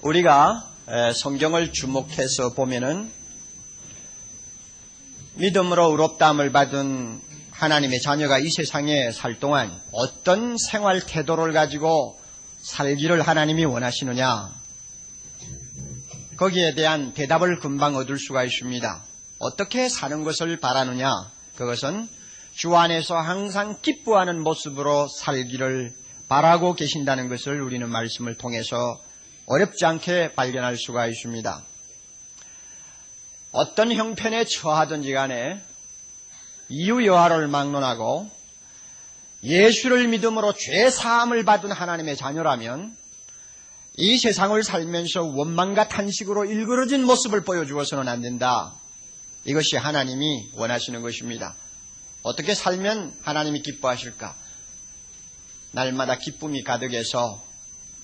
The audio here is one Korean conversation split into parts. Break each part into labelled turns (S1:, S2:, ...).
S1: 우리가 성경을 주목해서 보면은 믿음으로 의롭다함을 받은 하나님의 자녀가 이 세상에 살 동안 어떤 생활 태도를 가지고 살기를 하나님이 원하시느냐, 거기에 대한 대답을 금방 얻을 수가 있습니다. 어떻게 사는 것을 바라느냐, 그것은 주 안에서 항상 기뻐하는 모습으로 살기를 바라고 계신다는 것을 우리는 말씀을 통해서 어렵지 않게 발견할 수가 있습니다. 어떤 형편에 처하든지 간에 이유 여하를 막론하고 예수를 믿음으로 죄 사함을 받은 하나님의 자녀라면 이 세상을 살면서 원망과 탄식으로 일그러진 모습을 보여주어서는 안 된다. 이것이 하나님이 원하시는 것입니다. 어떻게 살면 하나님이 기뻐하실까? 날마다 기쁨이 가득해서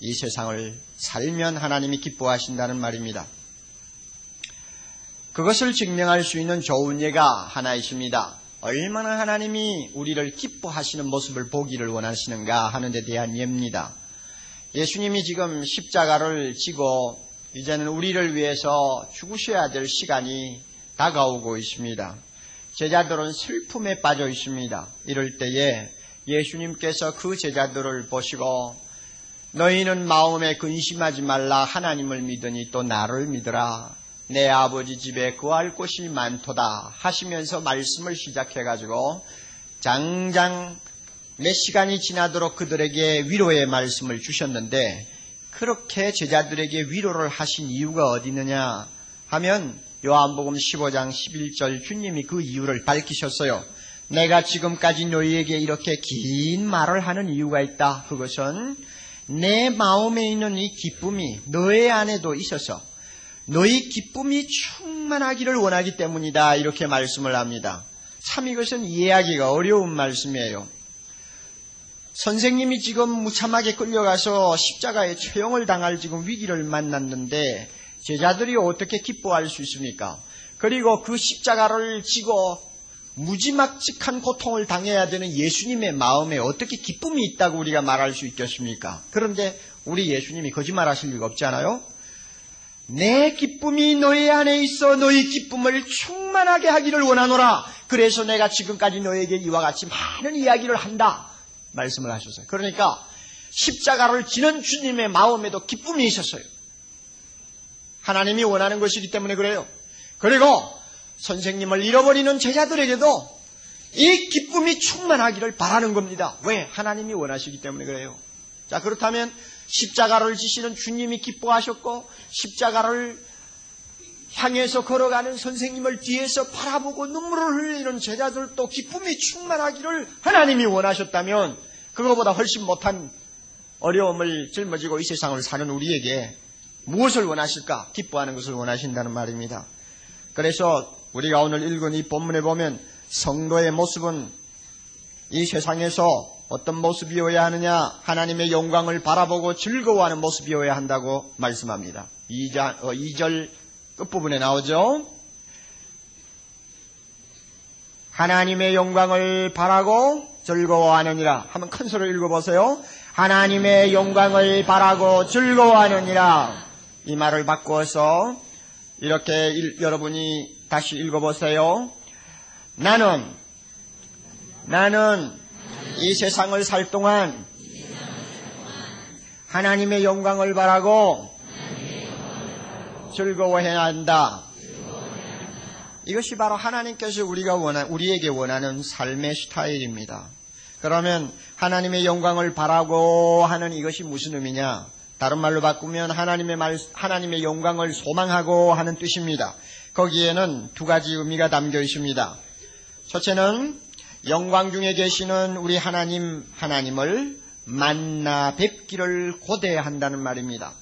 S1: 이 세상을 살면 하나님이 기뻐하신다는 말입니다. 그것을 증명할 수 있는 좋은 예가 하나 있습니다. 얼마나 하나님이 우리를 기뻐하시는 모습을 보기를 원하시는가 하는 데 대한 예입니다. 예수님이 지금 십자가를 지고 이제는 우리를 위해서 죽으셔야 될 시간이 다가오고 있습니다. 제자들은 슬픔에 빠져 있습니다. 이럴 때에 예수님께서 그 제자들을 보시고 너희는 마음에 근심하지 말라. 하나님을 믿으니 또 나를 믿으라. 내 아버지 집에 거할 곳이 많도다 하시면서 말씀을 시작해가지고 장장 몇 시간이 지나도록 그들에게 위로의 말씀을 주셨는데, 그렇게 제자들에게 위로를 하신 이유가 어디 있느냐 하면 요한복음 15장 11절 주님이 그 이유를 밝히셨어요. 내가 지금까지 너희에게 이렇게 긴 말을 하는 이유가 있다. 그것은 내 마음에 있는 이 기쁨이 너희 안에도 있어서 너희 기쁨이 충만하기를 원하기 때문이다. 이렇게 말씀을 합니다. 참 이것은 이해하기가 어려운 말씀이에요. 선생님이 지금 무참하게 끌려가서 십자가에 처형을 당할 지금 위기를 만났는데 제자들이 어떻게 기뻐할 수 있습니까? 그리고 그 십자가를 지고 무지막지한 고통을 당해야 되는 예수님의 마음에 어떻게 기쁨이 있다고 우리가 말할 수 있겠습니까? 그런데 우리 예수님이 거짓말하실 리가 없잖아요. 내 기쁨이 너희 안에 있어 너희 기쁨을 충만하게 하기를 원하노라. 그래서 내가 지금까지 너에게 이와 같이 많은 이야기를 한다 말씀을 하셨어요. 그러니까 십자가를 지는 주님의 마음에도 기쁨이 있었어요. 하나님이 원하는 것이기 때문에 그래요. 그리고 선생님을 잃어버리는 제자들에게도 이 기쁨이 충만하기를 바라는 겁니다. 왜? 하나님이 원하시기 때문에 그래요. 자, 그렇다면 십자가를 지시는 주님이 기뻐하셨고 십자가를 향해서 걸어가는 선생님을 뒤에서 바라보고 눈물을 흘리는 제자들도 기쁨이 충만하기를 하나님이 원하셨다면 그거보다 훨씬 못한 어려움을 짊어지고 이 세상을 사는 우리에게 무엇을 원하실까? 기뻐하는 것을 원하신다는 말입니다. 그래서 우리가 오늘 읽은 이 본문에 보면 성도의 모습은 이 세상에서 어떤 모습이어야 하느냐? 하나님의 영광을 바라보고 즐거워하는 모습이어야 한다고 말씀합니다. 2절 끝부분에 나오죠. 하나님의 영광을 바라고 즐거워하느니라. 한번 큰 소리로 읽어보세요. 하나님의 영광을 바라고 즐거워하느니라. 이 말을 바꾸어서 이렇게 여러분이 다시 읽어보세요. 나는 이 세상을 살 동안 하나님의 영광을 바라고 즐거워해야 한다. 이것이 바로 하나님께서 우리에게 원하는 삶의 스타일입니다. 그러면 하나님의 영광을 바라고 하는 이것이 무슨 의미냐? 다른 말로 바꾸면 하나님의 영광을 소망하고 하는 뜻입니다. 거기에는 두 가지 의미가 담겨 있습니다. 첫째는 영광 중에 계시는 우리 하나님을 만나 뵙기를 고대한다는 말입니다.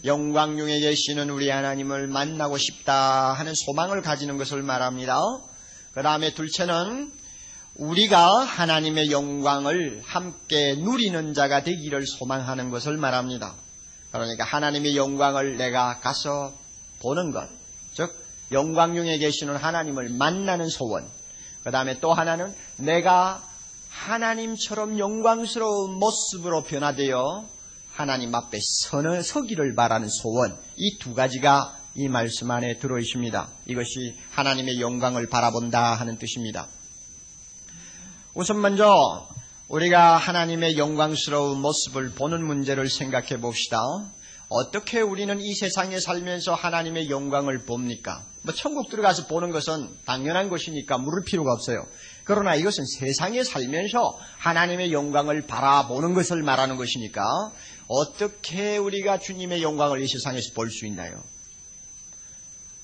S1: 영광 중에 계시는 우리 하나님을 만나고 싶다 하는 소망을 가지는 것을 말합니다. 그 다음에 둘째는 우리가 하나님의 영광을 함께 누리는 자가 되기를 소망하는 것을 말합니다. 그러니까 하나님의 영광을 내가 가서 보는 것, 즉 영광 중에 계시는 하나님을 만나는 소원. 그 다음에 또 하나는 내가 하나님처럼 영광스러운 모습으로 변화되어 하나님 앞에 서기를 바라는 소원, 이 두 가지가 이 말씀 안에 들어있습니다. 이것이 하나님의 영광을 바라본다 하는 뜻입니다. 우선 먼저 우리가 하나님의 영광스러운 모습을 보는 문제를 생각해 봅시다. 어떻게 우리는 이 세상에 살면서 하나님의 영광을 봅니까? 천국 들어가서 보는 것은 당연한 것이니까 물을 필요가 없어요. 그러나 이것은 세상에 살면서 하나님의 영광을 바라보는 것을 말하는 것이니까 어떻게 우리가 주님의 영광을 이 세상에서 볼 수 있나요?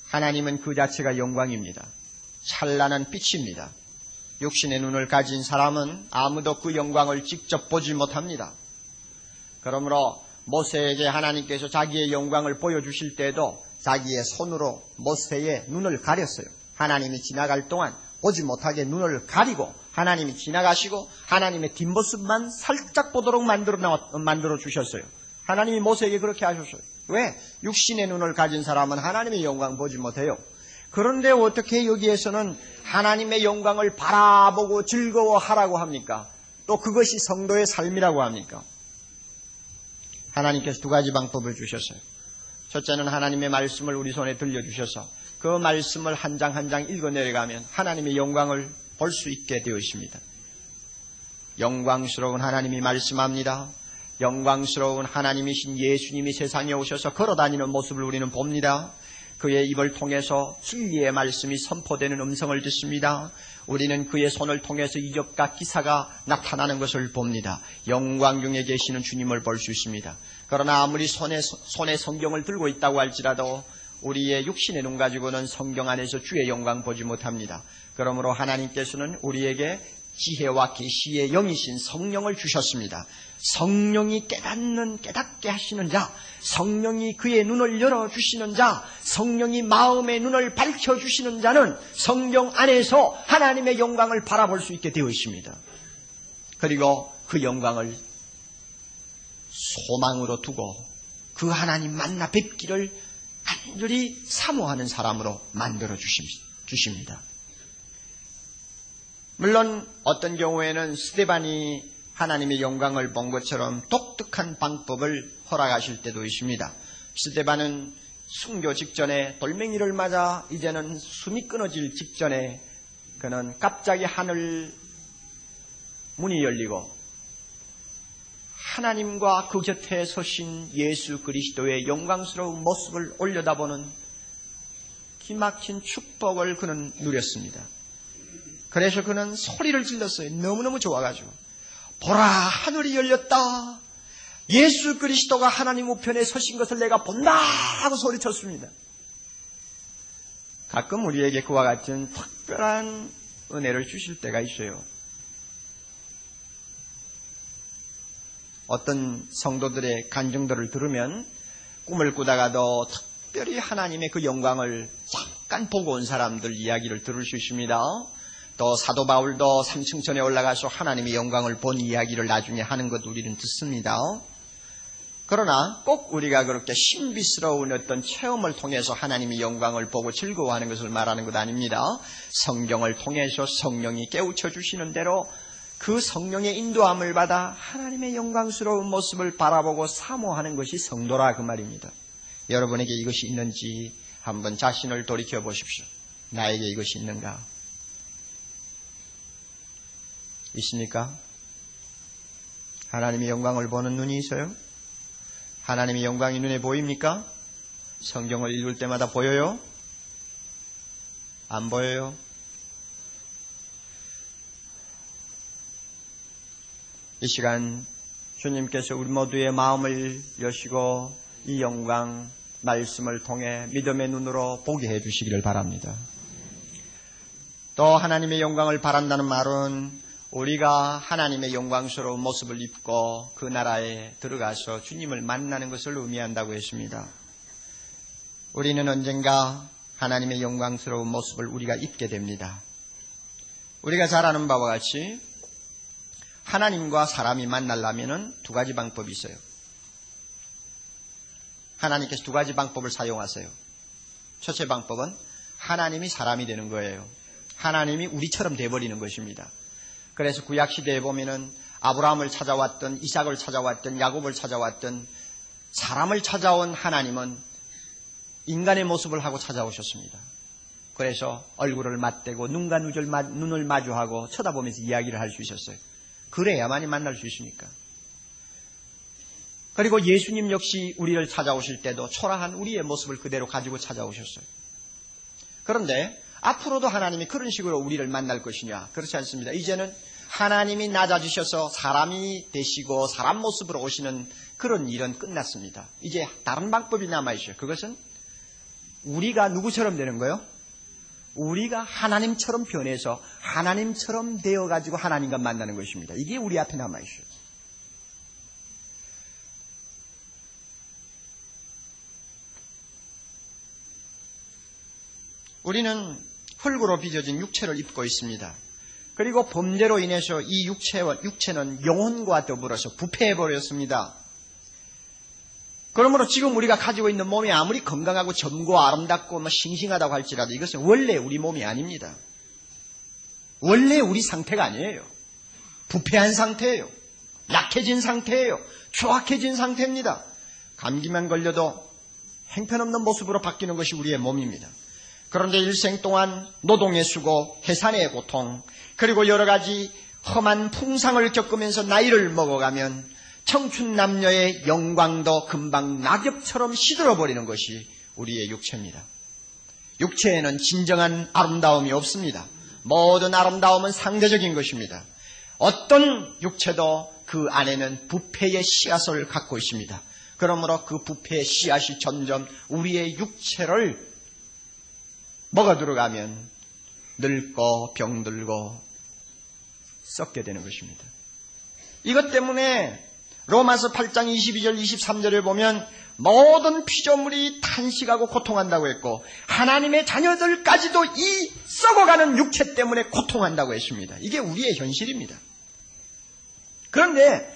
S1: 하나님은 그 자체가 영광입니다. 찬란한 빛입니다. 육신의 눈을 가진 사람은 아무도 그 영광을 직접 보지 못합니다. 그러므로 모세에게 하나님께서 자기의 영광을 보여주실 때도 자기의 손으로 모세의 눈을 가렸어요. 하나님이 지나갈 동안 보지 못하게 눈을 가리고 하나님이 지나가시고 하나님의 뒷모습만 살짝 보도록 만들어 주셨어요. 하나님이 모세에게 그렇게 하셨어요. 왜? 육신의 눈을 가진 사람은 하나님의 영광 보지 못해요. 그런데 어떻게 여기에서는 하나님의 영광을 바라보고 즐거워하라고 합니까? 또 그것이 성도의 삶이라고 합니까? 하나님께서 두 가지 방법을 주셨어요. 첫째는 하나님의 말씀을 우리 손에 들려주셔서 그 말씀을 한 장 한 장 읽어내려가면 하나님의 영광을 볼 수 있게 되어 있습니다. 영광스러운 하나님이 말씀합니다. 영광스러운 하나님이신 예수님이 세상에 오셔서 걸어다니는 모습을 우리는 봅니다. 그의 입을 통해서 진리의 말씀이 선포되는 음성을 듣습니다. 우리는 그의 손을 통해서 이적과 기사가 나타나는 것을 봅니다. 영광 중에 계시는 주님을 볼 수 있습니다. 그러나 아무리 손에 성경을 들고 있다고 할지라도 우리의 육신의 눈 가지고는 성경 안에서 주의 영광 보지 못합니다. 그러므로 하나님께서는 우리에게 지혜와 계시의 영이신 성령을 주셨습니다. 성령이 깨닫게 하시는 자, 성령이 그의 눈을 열어주시는 자, 성령이 마음의 눈을 밝혀주시는 자는 성경 안에서 하나님의 영광을 바라볼 수 있게 되어 있습니다. 그리고 그 영광을 소망으로 두고 그 하나님 만나 뵙기를 간절히 사모하는 사람으로 만들어 주십니다. 물론 어떤 경우에는 스데반이 하나님의 영광을 본 것처럼 독특한 방법을 허락하실 때도 있습니다. 스데반은 순교 직전에 돌멩이를 맞아 이제는 숨이 끊어질 직전에 그는 갑자기 하늘 문이 열리고 하나님과 그 곁에 서신 예수 그리스도의 영광스러운 모습을 올려다보는 기막힌 축복을 그는 누렸습니다. 그래서 그는 소리를 질렀어요. 너무너무 좋아가지고. 보라, 하늘이 열렸다. 예수 그리스도가 하나님 우편에 서신 것을 내가 본다 하고 소리쳤습니다. 가끔 우리에게 그와 같은 특별한 은혜를 주실 때가 있어요. 어떤 성도들의 간증들을 들으면 꿈을 꾸다가도 특별히 하나님의 그 영광을 잠깐 보고 온 사람들 이야기를 들을 수 있습니다. 또 사도 바울도 3층천에 올라가서 하나님의 영광을 본 이야기를 나중에 하는 것 우리는 듣습니다. 그러나 꼭 우리가 그렇게 신비스러운 어떤 체험을 통해서 하나님의 영광을 보고 즐거워하는 것을 말하는 것 아닙니다. 성경을 통해서 성령이 깨우쳐 주시는 대로 그 성령의 인도함을 받아 하나님의 영광스러운 모습을 바라보고 사모하는 것이 성도라 그 말입니다. 여러분에게 이것이 있는지 한번 자신을 돌이켜 보십시오. 나에게 이것이 있는가? 있습니까? 하나님의 영광을 보는 눈이 있어요? 하나님의 영광이 눈에 보입니까? 성경을 읽을 때마다 보여요? 안 보여요? 이 시간 주님께서 우리 모두의 마음을 여시고 이 영광 말씀을 통해 믿음의 눈으로 보게 해주시기를 바랍니다. 또 하나님의 영광을 바란다는 말은 우리가 하나님의 영광스러운 모습을 입고 그 나라에 들어가서 주님을 만나는 것을 의미한다고 했습니다. 우리는 언젠가 하나님의 영광스러운 모습을 우리가 입게 됩니다. 우리가 잘 아는 바와 같이 하나님과 사람이 만나려면 두 가지 방법이 있어요. 하나님께서 두 가지 방법을 사용하세요. 첫째 방법은 하나님이 사람이 되는 거예요. 하나님이 우리처럼 돼버리는 것입니다. 그래서 구약시대에 보면은 아브라함을 찾아왔던, 이삭을 찾아왔던, 야곱을 찾아왔던, 사람을 찾아온 하나님은 인간의 모습을 하고 찾아오셨습니다. 그래서 얼굴을 맞대고 눈과 눈을 마주하고 쳐다보면서 이야기를 할 수 있었어요. 그래야만이 만날 수 있으니까. 그리고 예수님 역시 우리를 찾아오실 때도 초라한 우리의 모습을 그대로 가지고 찾아오셨어요. 그런데 앞으로도 하나님이 그런 식으로 우리를 만날 것이냐? 그렇지 않습니다. 이제는 하나님이 낮아지셔서 사람이 되시고 사람 모습으로 오시는 그런 일은 끝났습니다. 이제 다른 방법이 남아있어요. 그것은 우리가 누구처럼 되는 거예요? 우리가 하나님처럼 변해서 하나님처럼 되어가지고 하나님과 만나는 것입니다. 이게 우리 앞에 남아있어요. 우리는 흙으로 빚어진 육체를 입고 있습니다. 그리고 범죄로 인해서 이 육체는 영혼과 더불어서 부패해버렸습니다. 그러므로 지금 우리가 가지고 있는 몸이 아무리 건강하고 젊고 아름답고 싱싱하다고 할지라도 이것은 원래 우리 몸이 아닙니다. 원래 우리 상태가 아니에요. 부패한 상태예요. 약해진 상태예요. 추악해진 상태입니다. 감기만 걸려도 행편없는 모습으로 바뀌는 것이 우리의 몸입니다. 그런데 일생 동안 노동의 수고, 해산의 고통, 그리고 여러 가지 험한 풍상을 겪으면서 나이를 먹어가면 청춘 남녀의 영광도 금방 낙엽처럼 시들어버리는 것이 우리의 육체입니다. 육체에는 진정한 아름다움이 없습니다. 모든 아름다움은 상대적인 것입니다. 어떤 육체도 그 안에는 부패의 씨앗을 갖고 있습니다. 그러므로 그 부패의 씨앗이 점점 우리의 육체를 먹어 들어가면 늙고 병들고 썩게 되는 것입니다. 이것 때문에 로마서 8장 22절 23절에 보면 모든 피조물이 탄식하고 고통한다고 했고 하나님의 자녀들까지도 이 썩어가는 육체 때문에 고통한다고 했습니다. 이게 우리의 현실입니다. 그런데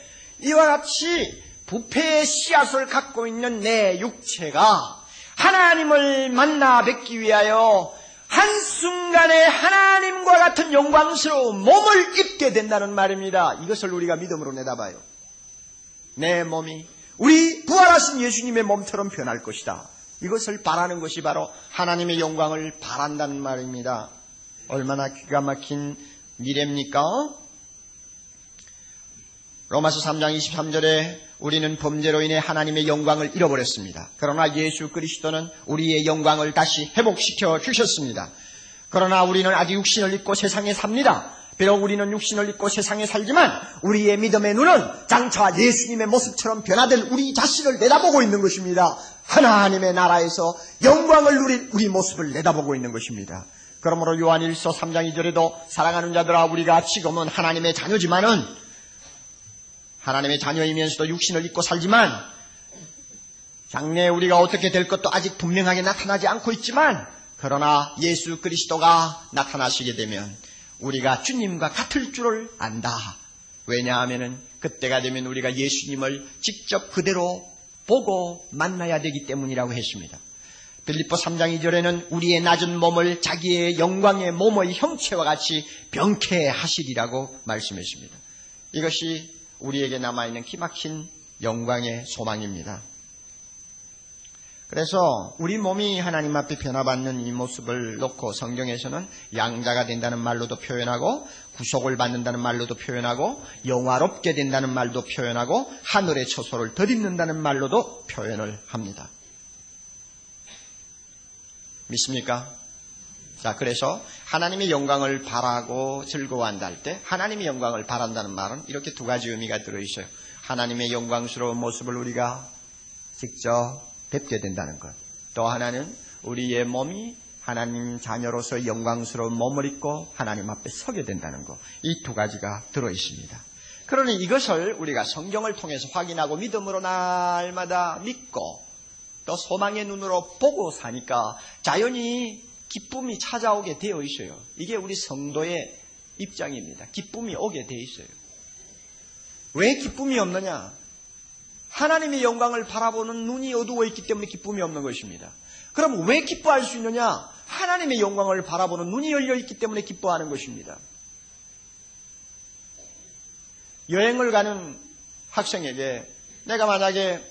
S1: 이와 같이 부패의 씨앗을 갖고 있는 내 육체가 하나님을 만나 뵙기 위하여 한순간에 하나님과 같은 영광스러운 몸을 입게 된다는 말입니다. 이것을 우리가 믿음으로 내다봐요. 내 몸이 우리 부활하신 예수님의 몸처럼 변할 것이다. 이것을 바라는 것이 바로 하나님의 영광을 바란다는 말입니다. 얼마나 기가 막힌 미래입니까? 로마서 3장 23절에 우리는 범죄로 인해 하나님의 영광을 잃어버렸습니다. 그러나 예수 그리스도는 우리의 영광을 다시 회복시켜 주셨습니다. 그러나 우리는 아직 육신을 입고 세상에 삽니다. 비록 우리는 육신을 입고 세상에 살지만 우리의 믿음의 눈은 장차 예수님의 모습처럼 변화될 우리 자신을 내다보고 있는 것입니다. 하나님의 나라에서 영광을 누릴 우리 모습을 내다보고 있는 것입니다. 그러므로 요한일서 3장 2절에도 사랑하는 자들아 우리가 지금은 하나님의 자녀지만은 하나님의 자녀이면서도 육신을 입고 살지만 장래에 우리가 어떻게 될 것도 아직 분명하게 나타나지 않고 있지만 그러나 예수 그리스도가 나타나시게 되면 우리가 주님과 같을 줄을 안다. 왜냐하면 그때가 되면 우리가 예수님을 직접 그대로 보고 만나야 되기 때문이라고 했습니다. 빌립보 3장 2절에는 우리의 낮은 몸을 자기의 영광의 몸의 형체와 같이 병케 하시리라고 말씀했습니다. 이것이 우리에게 남아있는 기막힌 영광의 소망입니다. 그래서 우리 몸이 하나님 앞에 변화받는 이 모습을 놓고 성경에서는 양자가 된다는 말로도 표현하고 구속을 받는다는 말로도 표현하고 영화롭게 된다는 말도 표현하고 하늘의 처소를 덧입는다는 말로도 표현을 합니다. 믿습니까? 자, 그래서 하나님의 영광을 바라고 즐거워한다 할 때 하나님의 영광을 바란다는 말은 이렇게 두 가지 의미가 들어있어요. 하나님의 영광스러운 모습을 우리가 직접 뵙게 된다는 것. 또 하나는 우리의 몸이 하나님 자녀로서 영광스러운 몸을 입고 하나님 앞에 서게 된다는 것. 이 두 가지가 들어있습니다. 그러니 이것을 우리가 성경을 통해서 확인하고 믿음으로 날마다 믿고 또 소망의 눈으로 보고 사니까 자연히 기쁨이 찾아오게 되어 있어요. 이게 우리 성도의 입장입니다. 기쁨이 오게 되어 있어요. 왜 기쁨이 없느냐? 하나님의 영광을 바라보는 눈이 어두워 있기 때문에 기쁨이 없는 것입니다. 그럼 왜 기뻐할 수 있느냐? 하나님의 영광을 바라보는 눈이 열려 있기 때문에 기뻐하는 것입니다. 여행을 가는 학생에게 내가 만약에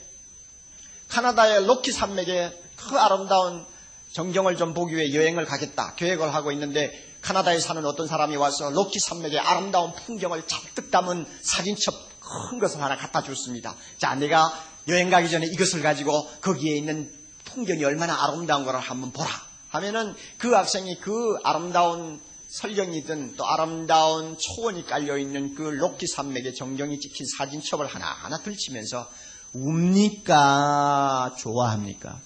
S1: 카나다의 로키 산맥의 그 아름다운 정경을 좀 보기 위해 여행을 가겠다 계획을 하고 있는데 카나다에 사는 어떤 사람이 와서 로키 산맥의 아름다운 풍경을 잔뜩 담은 사진첩 큰 것을 하나 갖다 줬습니다. 자, 내가 여행 가기 전에 이것을 가지고 거기에 있는 풍경이 얼마나 아름다운 걸 한번 보라 하면은 그 학생이 그 아름다운 설경이든 또 아름다운 초원이 깔려있는 그 로키 산맥의 정경이 찍힌 사진첩을 하나하나 들치면서 웁니까? 좋아합니까?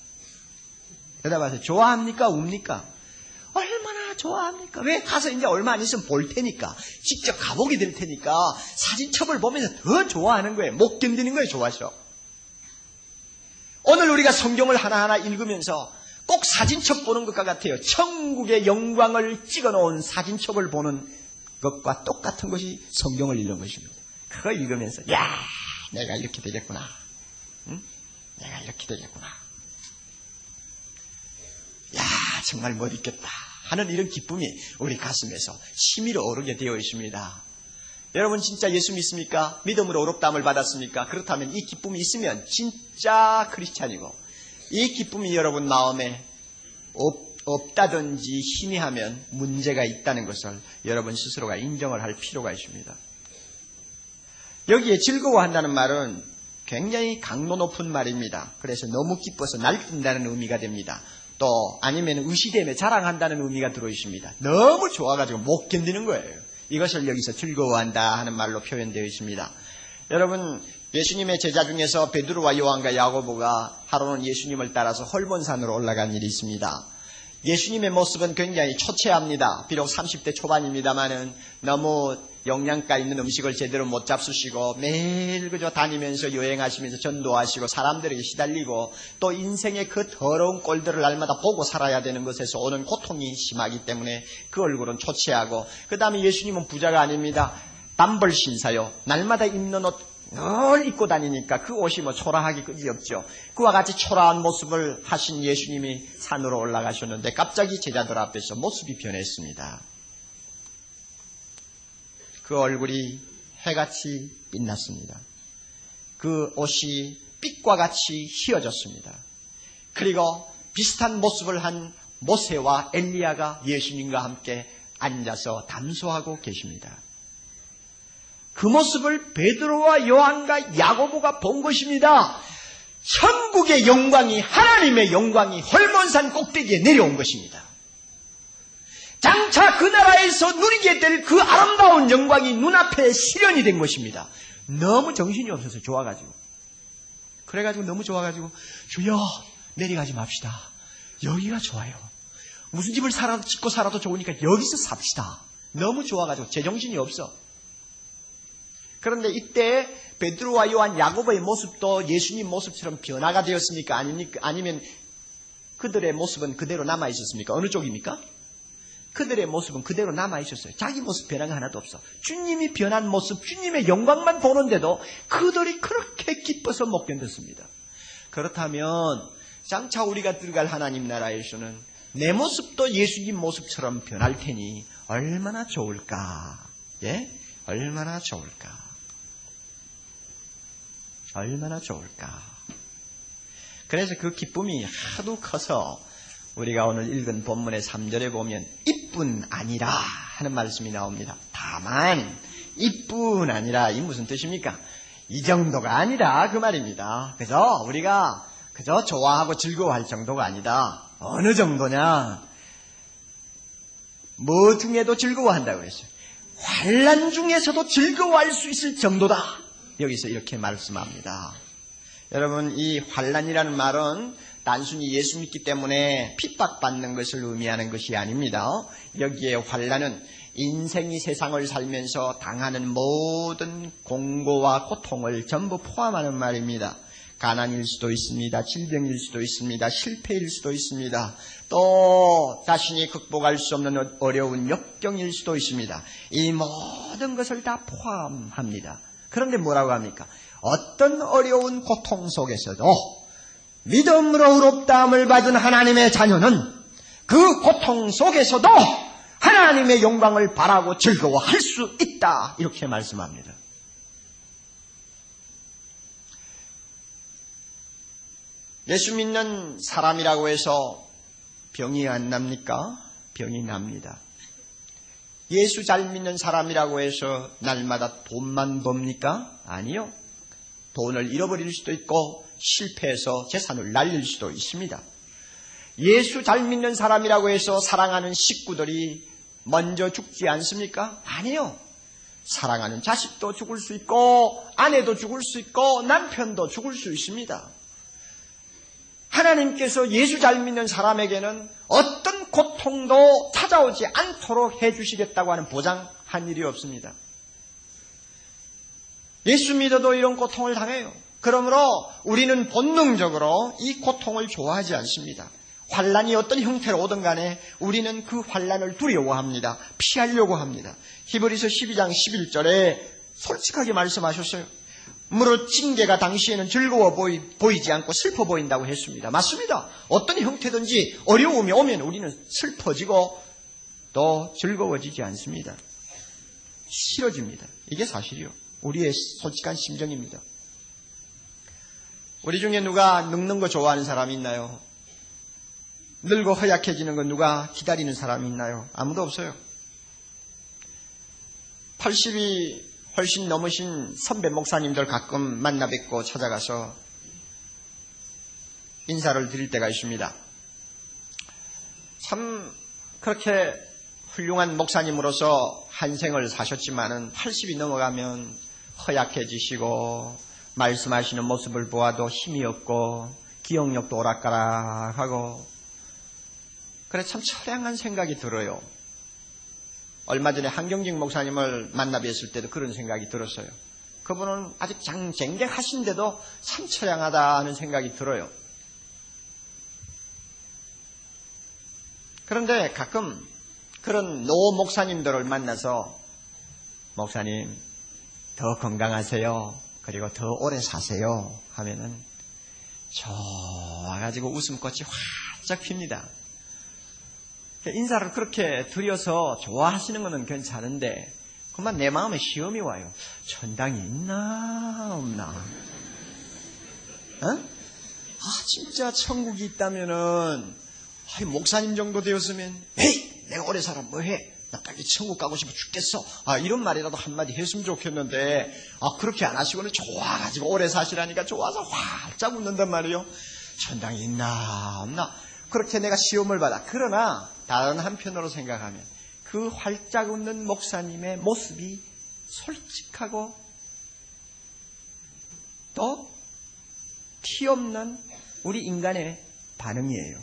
S1: 대답하세요. 좋아합니까? 웁니까? 얼마나 좋아합니까? 왜? 가서 이제 얼마 안 있으면 볼 테니까, 직접 가보게 될 테니까 사진첩을 보면서 더 좋아하는 거예요. 못 견디는 거예요. 좋아서. 오늘 우리가 성경을 하나하나 읽으면서 꼭 사진첩 보는 것과 같아요. 천국의 영광을 찍어놓은 사진첩을 보는 것과 똑같은 것이 성경을 읽는 것입니다. 그거 읽으면서 야, 내가 이렇게 되겠구나. 응? 내가 이렇게 되겠구나. 야, 정말 못 있겠다 하는 이런 기쁨이 우리 가슴에서 치밀어 오르게 되어 있습니다. 여러분 진짜 예수 믿습니까? 믿음으로 의롭다함을 받았습니까? 그렇다면 이 기쁨이 있으면 진짜 크리스찬이고, 이 기쁨이 여러분 마음에 없다든지 희미하면 문제가 있다는 것을 여러분 스스로가 인정을 할 필요가 있습니다. 여기에 즐거워한다는 말은 굉장히 강도 높은 말입니다. 그래서 너무 기뻐서 날뛴다는 의미가 됩니다. 또 아니면 의시됨에 자랑한다는 의미가 들어있습니다. 너무 좋아가지고 못 견디는 거예요. 이것을 여기서 즐거워한다 하는 말로 표현되어 있습니다. 여러분, 예수님의 제자 중에서 베드로와 요한과 야고보가 하루는 예수님을 따라서 헐몬산으로 올라간 일이 있습니다. 예수님의 모습은 굉장히 초췌합니다. 비록 30대 초반입니다만은 너무 영양가 있는 음식을 제대로 못 잡수시고 매일 그저 다니면서 여행하시면서 전도하시고 사람들에게 시달리고 또 인생의 그 더러운 꼴들을 날마다 보고 살아야 되는 것에서 오는 고통이 심하기 때문에 그 얼굴은 초췌하고, 그 다음에 예수님은 부자가 아닙니다. 단벌 신사요. 날마다 입는 옷 늘 입고 다니니까 그 옷이 뭐 초라하기 끄지없죠. 그와 같이 초라한 모습을 하신 예수님이 산으로 올라가셨는데 갑자기 제자들 앞에서 모습이 변했습니다. 그 얼굴이 해같이 빛났습니다. 그 옷이 빛과 같이 휘어졌습니다. 그리고 비슷한 모습을 한 모세와 엘리야가 예수님과 함께 앉아서 담소하고 계십니다. 그 모습을 베드로와 요한과 야고보가 본 것입니다. 천국의 영광이, 하나님의 영광이 헐몬산 꼭대기에 내려온 것입니다. 장차 그 나라에서 누리게 될 그 아름다운 영광이 눈앞에 실현이 된 것입니다. 너무 정신이 없어서 좋아가지고, 그래가지고 너무 좋아가지고 주여 내려가지 맙시다. 여기가 좋아요. 무슨 집을 짓고 살아도 좋으니까 여기서 삽시다. 너무 좋아가지고 제정신이 없어. 그런데 이때 베드로와 요한, 야고보의 모습도 예수님 모습처럼 변화가 되었습니까? 아니면 그들의 모습은 그대로 남아있었습니까? 어느 쪽입니까? 그들의 모습은 그대로 남아있었어요. 자기 모습 변한 거 하나도 없어. 주님이 변한 모습, 주님의 영광만 보는데도 그들이 그렇게 기뻐서 못 견뎠습니다. 그렇다면 장차 우리가 들어갈 하나님 나라에서는 내 모습도 예수님 모습처럼 변할 테니 얼마나 좋을까? 예? 얼마나 좋을까? 얼마나 좋을까? 그래서 그 기쁨이 하도 커서 우리가 오늘 읽은 본문의 3절에 보면 이뿐 아니라 하는 말씀이 나옵니다. 다만 이뿐 아니라, 이 무슨 뜻입니까? 이 정도가 아니라 그 말입니다. 그래서 우리가 그저 좋아하고 즐거워할 정도가 아니다. 어느 정도냐? 뭐 중에도 즐거워한다고 했어요. 환난 중에서도 즐거워할 수 있을 정도다. 여기서 이렇게 말씀합니다. 여러분, 이 환난이라는 말은 단순히 예수 믿기 때문에 핍박받는 것을 의미하는 것이 아닙니다. 여기에 환난은 인생이 세상을 살면서 당하는 모든 공고와 고통을 전부 포함하는 말입니다. 가난일 수도 있습니다. 질병일 수도 있습니다. 실패일 수도 있습니다. 또 자신이 극복할 수 없는 어려운 역경일 수도 있습니다. 이 모든 것을 다 포함합니다. 그런데 뭐라고 합니까? 어떤 어려운 고통 속에서도 믿음으로 의롭다함을 받은 하나님의 자녀는 그 고통 속에서도 하나님의 영광을 바라고 즐거워할 수 있다. 이렇게 말씀합니다. 예수 믿는 사람이라고 해서 병이 안 납니까? 병이 납니다. 예수 잘 믿는 사람이라고 해서 날마다 돈만 법니까? 아니요. 돈을 잃어버릴 수도 있고 실패해서 재산을 날릴 수도 있습니다. 예수 잘 믿는 사람이라고 해서 사랑하는 식구들이 먼저 죽지 않습니까? 아니요. 사랑하는 자식도 죽을 수 있고 아내도 죽을 수 있고 남편도 죽을 수 있습니다. 하나님께서 예수 잘 믿는 사람에게는 어떤 고통도 찾아오지 않도록 해주시겠다고 하는 보장한 일이 없습니다. 예수 믿어도 이런 고통을 당해요. 그러므로 우리는 본능적으로 이 고통을 좋아하지 않습니다. 환란이 어떤 형태로 오든 간에 우리는 그 환란을 두려워합니다. 피하려고 합니다. 히브리서 12장 11절에 솔직하게 말씀하셨어요. 무릇 징계가 당시에는 즐거워 보이지 않고 슬퍼 보인다고 했습니다. 맞습니다. 어떤 형태든지 어려움이 오면 우리는 슬퍼지고 또 즐거워지지 않습니다. 싫어집니다. 이게 사실이요. 우리의 솔직한 심정입니다. 우리 중에 누가 늙는 거 좋아하는 사람이 있나요? 늙고 허약해지는 거 누가 기다리는 사람이 있나요? 아무도 없어요. 80이 훨씬 넘으신 선배 목사님들 가끔 만나 뵙고 찾아가서 인사를 드릴 때가 있습니다. 참 그렇게 훌륭한 목사님으로서 한 생을 사셨지만은 80이 넘어가면 허약해지시고 말씀하시는 모습을 보아도 힘이 없고 기억력도 오락가락하고 그래 참 처량한 생각이 들어요. 얼마 전에 한경직 목사님을 만나 뵀을 때도 그런 생각이 들었어요. 그분은 아직 쟁쟁하신데도 참 처량하다 하는 생각이 들어요. 그런데 가끔 그런 노 목사님들을 만나서 목사님 더 건강하세요. 그리고 더 오래 사세요 하면은 좋아가지고 웃음꽃이 활짝 핍니다. 인사를 그렇게 드려서 좋아하시는 것은 괜찮은데 그만 내 마음에 시험이 와요. 천당이 있나 없나? 어? 진짜 천국이 있다면은 목사님 정도 되었으면 에이 내가 오래 살아 뭐해? 나 빨리 천국 가고 싶어 죽겠어. 이런 말이라도 한마디 했으면 좋겠는데 그렇게 안 하시고는 좋아가지고 오래 사시라니까 좋아서 활짝 웃는단 말이에요. 천당이 있나 없나? 그렇게 내가 시험을 받아. 그러나 다른 한편으로 생각하면 그 활짝 웃는 목사님의 모습이 솔직하고 또 티 없는 우리 인간의 반응이에요.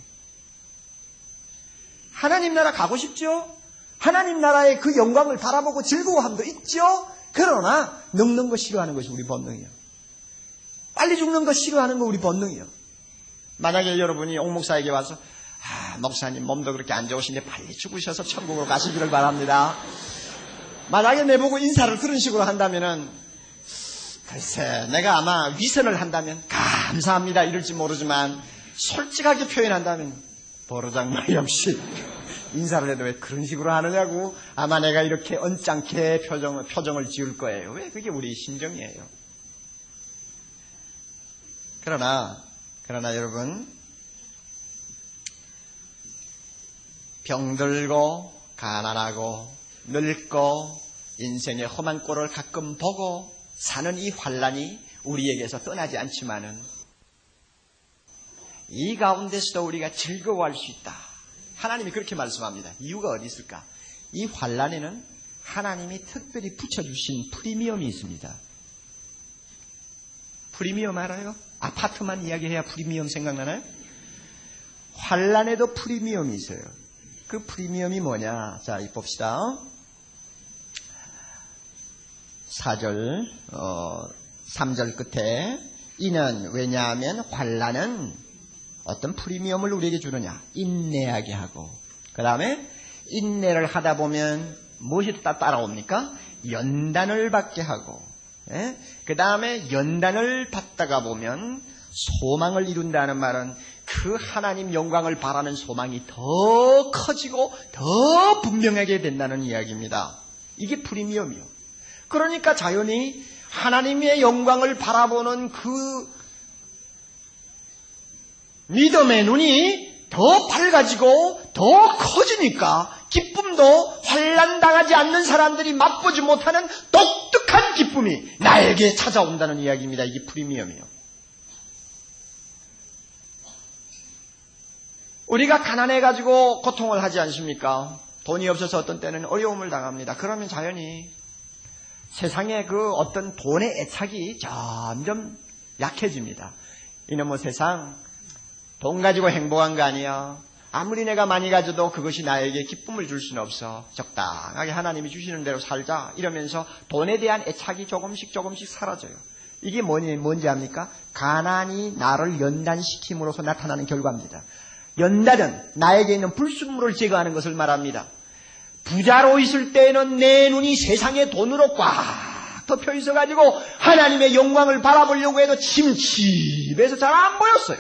S1: 하나님 나라 가고 싶죠? 하나님 나라의 그 영광을 바라보고 즐거워함도 있죠? 그러나 늙는 거 싫어하는 것이 우리 본능이에요. 빨리 죽는 거 싫어하는 거 우리 본능이에요. 만약에 여러분이 옥 목사에게 와서 목사님 몸도 그렇게 안 좋으신데 빨리 죽으셔서 천국으로 가시기를 바랍니다. 만약에 내보고 인사를 그런 식으로 한다면은 글쎄 내가 아마 위선을 한다면 감사합니다 이럴지 모르지만 솔직하게 표현한다면 버르장머리 없이 인사를 해도 왜 그런 식으로 하느냐고 아마 내가 이렇게 언짢게 표정을 지을 거예요. 왜? 그게 우리 심정이에요. 그러나 여러분 병들고 가난하고 늙고 인생의 험한 꼴을 가끔 보고 사는 이 환란이 우리에게서 떠나지 않지만은 이 가운데서도 우리가 즐거워할 수 있다. 하나님이 그렇게 말씀합니다. 이유가 어디 있을까? 이 환란에는 하나님이 특별히 붙여주신 프리미엄이 있습니다. 프리미엄 알아요? 아파트만 이야기해야 프리미엄 생각나나요? 환란에도 프리미엄이 있어요. 그 프리미엄이 뭐냐? 자, 이 봅시다. 4절, 3절 끝에 이는 왜냐하면 환란은 어떤 프리미엄을 우리에게 주느냐? 인내하게 하고 그 다음에 인내를 하다 보면 무엇이 따라옵니까? 연단을 받게 하고 그 다음에 연단을 받다가 보면 소망을 이룬다는 말은 그 하나님 영광을 바라는 소망이 더 커지고 더 분명하게 된다는 이야기입니다. 이게 프리미엄이요. 그러니까 자연히 하나님의 영광을 바라보는 그 믿음의 눈이 더 밝아지고 더 커지니까 기쁨도 환난당하지 않는 사람들이 맛보지 못하는 독특한 기쁨이 나에게 찾아온다는 이야기입니다. 이게 프리미엄이에요. 우리가 가난해가지고 고통을 하지 않습니까? 돈이 없어서 어떤 때는 어려움을 당합니다. 그러면 자연히 세상에 그 어떤 돈의 애착이 점점 약해집니다. 이놈의 세상, 돈 가지고 행복한 거 아니야. 아무리 내가 많이 가져도 그것이 나에게 기쁨을 줄 수는 없어. 적당하게 하나님이 주시는 대로 살자. 이러면서 돈에 대한 애착이 조금씩 사라져요. 이게 뭔지 압니까? 가난이 나를 연단시킴으로써 나타나는 결과입니다. 연단은 나에게 있는 불순물을 제거하는 것을 말합니다. 부자로 있을 때에는 내 눈이 세상의 돈으로 꽉 덮여 있어가지고 하나님의 영광을 바라보려고 해도 침침해서 잘 안 보였어요.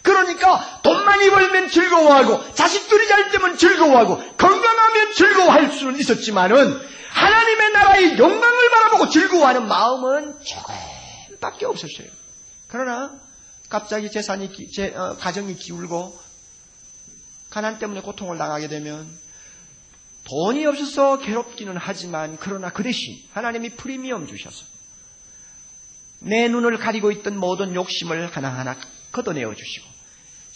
S1: 그러니까 돈 많이 벌면 즐거워하고 자식들이 잘 되면 즐거워하고 건강하면 즐거워할 수는 있었지만은 하나님의 나라의 영광을 바라보고 즐거워하는 마음은 조금밖에 없었어요. 그러나 갑자기 가정이 기울고 가난 때문에 고통을 당하게 되면 돈이 없어서 괴롭기는 하지만 그러나 그 대신 하나님이 프리미엄 주셔서 내 눈을 가리고 있던 모든 욕심을 하나하나 걷어내어 주시고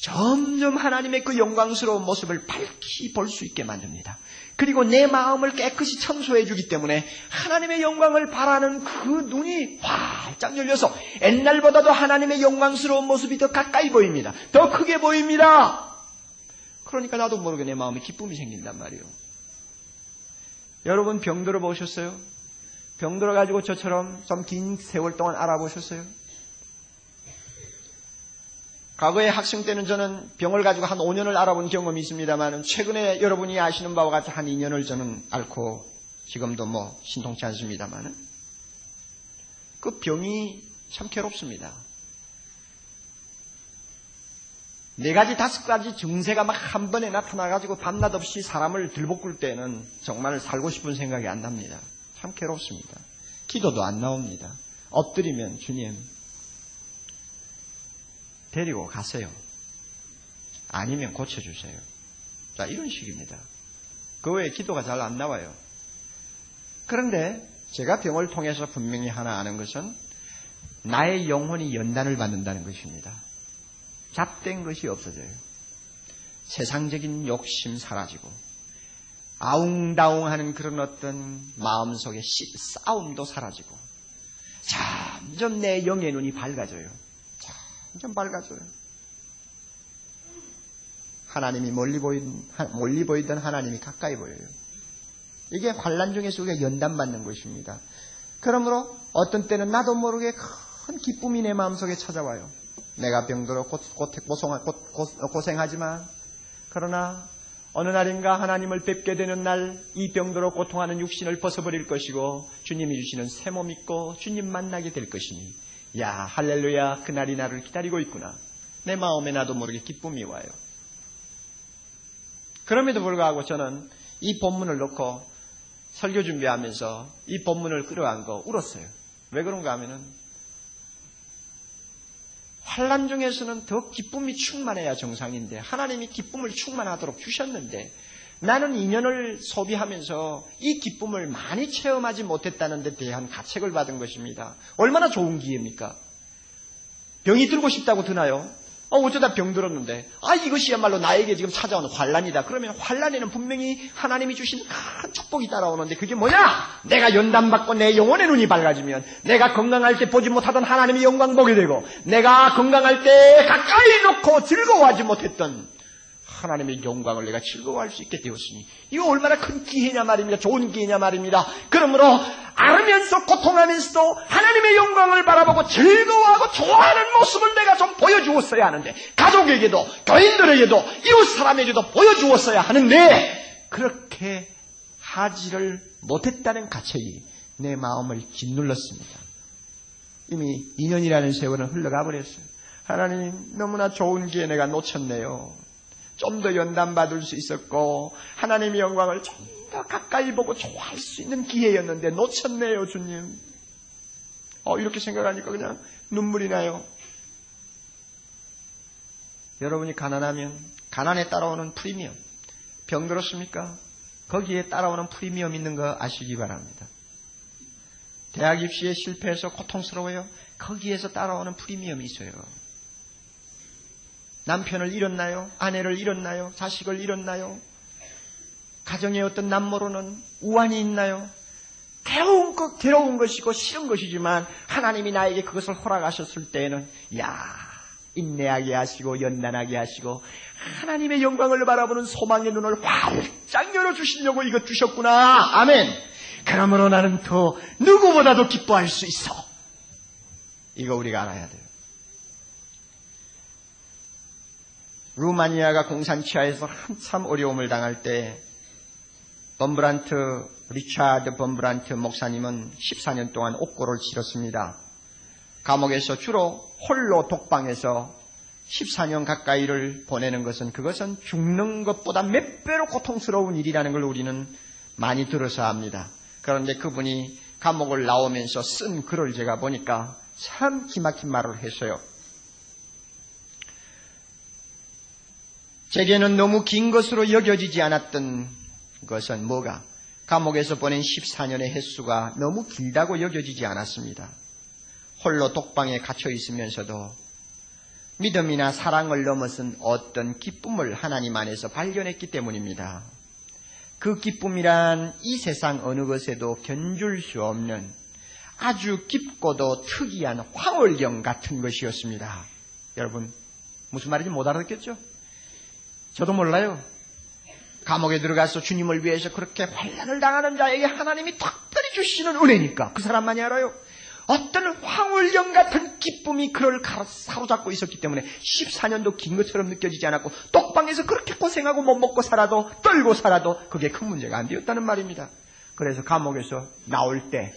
S1: 점점 하나님의 그 영광스러운 모습을 밝히 볼 수 있게 만듭니다. 그리고 내 마음을 깨끗이 청소해 주기 때문에 하나님의 영광을 바라는 그 눈이 활짝 열려서 옛날보다도 하나님의 영광스러운 모습이 더 가까이 보입니다. 더 크게 보입니다. 그러니까 나도 모르게 내 마음에 기쁨이 생긴단 말이에요. 여러분 병 들어보셨어요? 병 들어가지고 저처럼 좀 긴 세월 동안 알아보셨어요? 과거에 학생 때는 저는 병을 가지고 한 5년을 알아본 경험이 있습니다만 최근에 여러분이 아시는 바와 같이 한 2년을 저는 앓고 지금도 신통치 않습니다만 그 병이 참 괴롭습니다. 4가지, 5가지 증세가 막 한 번에 나타나가지고 밤낮 없이 사람을 들볶을 때는 정말 살고 싶은 생각이 안 납니다. 참 괴롭습니다. 기도도 안 나옵니다. 엎드리면 주님 데리고 가세요. 아니면 고쳐주세요. 자, 이런 식입니다. 그 외에 기도가 잘 안 나와요. 그런데 제가 병을 통해서 분명히 하나 아는 것은 나의 영혼이 연단을 받는다는 것입니다. 잡된 것이 없어져요. 세상적인 욕심 사라지고 아웅다웅하는 그런 어떤 마음속의 싸움도 사라지고 점점 내 영의 눈이 밝아져요. 점점 밝아져요. 하나님이 멀리 보이던 하나님이 가까이 보여요. 이게 환난 중에서 우리가 연단받는 것입니다. 그러므로 어떤 때는 나도 모르게 큰 기쁨이 내 마음속에 찾아와요. 내가 병들어 고생하지만 그러나 어느 날인가 하나님을 뵙게 되는 날 이 병들어 고통하는 육신을 벗어버릴 것이고 주님이 주시는 새 몸 있고 주님 만나게 될 것이니 야 할렐루야 그날이 나를 기다리고 있구나. 내 마음에 나도 모르게 기쁨이 와요. 그럼에도 불구하고 저는 이 본문을 놓고 설교 준비하면서 이 본문을 끌어안고 울었어요. 왜 그런가 하면은 환난 중에서는 더 기쁨이 충만해야 정상인데 하나님이 기쁨을 충만하도록 주셨는데 나는 인연을 소비하면서 이 기쁨을 많이 체험하지 못했다는 데 대한 가책을 받은 것입니다. 얼마나 좋은 기회입니까? 병이 들고 싶다고 드나요? 어쩌다 병 들었는데 이것이야말로 나에게 지금 찾아오는 환난이다. 그러면 환난에는 분명히 하나님이 주신 큰 축복이 따라오는데 그게 뭐냐? 내가 연단받고 내 영혼의 눈이 밝아지면 내가 건강할 때 보지 못하던 하나님의 영광 보게 되고 내가 건강할 때 가까이 놓고 즐거워하지 못했던 하나님의 영광을 내가 즐거워할 수 있게 되었으니 이거 얼마나 큰 기회냐 말입니다. 좋은 기회냐 말입니다. 그러므로 앓으면서 고통하면서도 하나님의 영광을 바라보고 즐거워하고 좋아하는 모습을 내가 좀 보여주었어야 하는데 가족에게도 교인들에게도 이웃 사람에게도 보여주었어야 하는데 그렇게 하지를 못했다는 가책이 내 마음을 짓눌렀습니다. 이미 2년이라는 세월은 흘러가 버렸어요. 하나님 너무나 좋은 기회 내가 놓쳤네요. 좀 더 연단받을 수 있었고 하나님의 영광을 좀 더 가까이 보고 좋아할 수 있는 기회였는데 놓쳤네요 주님. 이렇게 생각하니까 그냥 눈물이 나요. 여러분이 가난하면 가난에 따라오는 프리미엄, 병들었습니까? 거기에 따라오는 프리미엄 있는 거 아시기 바랍니다. 대학 입시에 실패해서 고통스러워요? 거기에서 따라오는 프리미엄이 있어요. 남편을 잃었나요? 아내를 잃었나요? 자식을 잃었나요? 가정에 어떤 남모르는 우환이 있나요? 괴로운 것이고 싫은 것이지만 하나님이 나에게 그것을 허락하셨을 때에는 인내하게 하시고 연단하게 하시고 하나님의 영광을 바라보는 소망의 눈을 활짝 열어주시려고 이것 주셨구나. 아멘. 그러므로 나는 더 누구보다도 기뻐할 수 있어. 이거 우리가 알아야 돼요. 루마니아가 공산치하에서 한참 어려움을 당할 때 리차드 범브란트 목사님은 14년 동안 옥고를 치렀습니다. 감옥에서 주로 홀로 독방에서 14년 가까이를 보내는 그것은 죽는 것보다 몇 배로 고통스러운 일이라는 걸 우리는 많이 들어서 압니다. 그런데 그분이 감옥을 나오면서 쓴 글을 제가 보니까 참 기막힌 말을 했어요. 제게는 너무 긴 것으로 여겨지지 않았던 것은 뭐가? 감옥에서 보낸 14년의 횟수가 너무 길다고 여겨지지 않았습니다. 홀로 독방에 갇혀 있으면서도 믿음이나 사랑을 넘어선 어떤 기쁨을 하나님 안에서 발견했기 때문입니다. 그 기쁨이란 이 세상 어느 것에도 견줄 수 없는 아주 깊고도 특이한 황홀경 같은 것이었습니다. 여러분 무슨 말인지 못 알아듣겠죠? 저도 몰라요. 감옥에 들어가서 주님을 위해서 그렇게 환난을 당하는 자에게 하나님이 특별히 주시는 은혜니까 그 사람만이 알아요. 어떤 황홀경 같은 기쁨이 그를 사로잡고 있었기 때문에 14년도 긴 것처럼 느껴지지 않았고 독방에서 그렇게 고생하고 못 먹고 살아도 떨고 살아도 그게 큰 문제가 안 되었다는 말입니다. 그래서 감옥에서 나올 때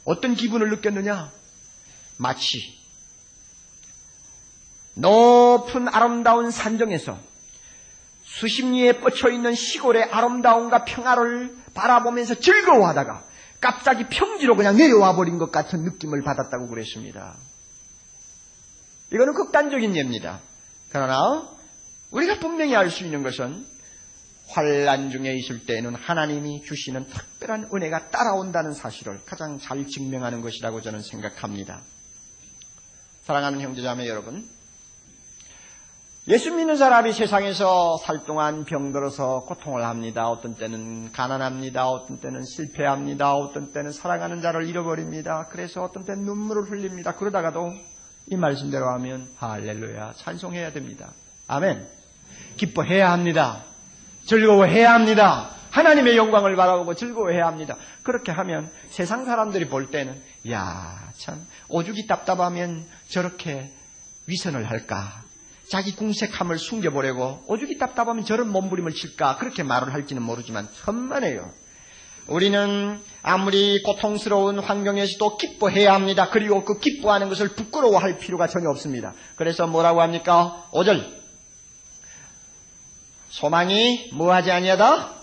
S1: 어떤 기분을 느꼈느냐? 마치 높은 아름다운 산정에서 수십 리에 뻗쳐있는 시골의 아름다움과 평화를 바라보면서 즐거워하다가 갑자기 평지로 그냥 내려와 버린 것 같은 느낌을 받았다고 그랬습니다. 이거는 극단적인 예입니다. 그러나 우리가 분명히 알 수 있는 것은 환난 중에 있을 때에는 하나님이 주시는 특별한 은혜가 따라온다는 사실을 가장 잘 증명하는 것이라고 저는 생각합니다. 사랑하는 형제자매 여러분, 예수 믿는 사람이 세상에서 살 동안 병들어서 고통을 합니다. 어떤 때는 가난합니다. 어떤 때는 실패합니다. 어떤 때는 사랑하는 자를 잃어버립니다. 그래서 어떤 때는 눈물을 흘립니다. 그러다가도 이 말씀대로 하면 할렐루야 찬송해야 됩니다. 아멘. 기뻐해야 합니다. 즐거워해야 합니다. 하나님의 영광을 바라보고 즐거워해야 합니다. 그렇게 하면 세상 사람들이 볼 때는 참 오죽이 답답하면 저렇게 위선을 할까, 자기 궁색함을 숨겨보려고 오죽이 답답하면 저런 몸부림을 칠까, 그렇게 말을 할지는 모르지만 천만에요. 우리는 아무리 고통스러운 환경에서도 기뻐해야 합니다. 그리고 그 기뻐하는 것을 부끄러워할 필요가 전혀 없습니다. 그래서 뭐라고 합니까? 5절 소망이 뭐하지 아니하다?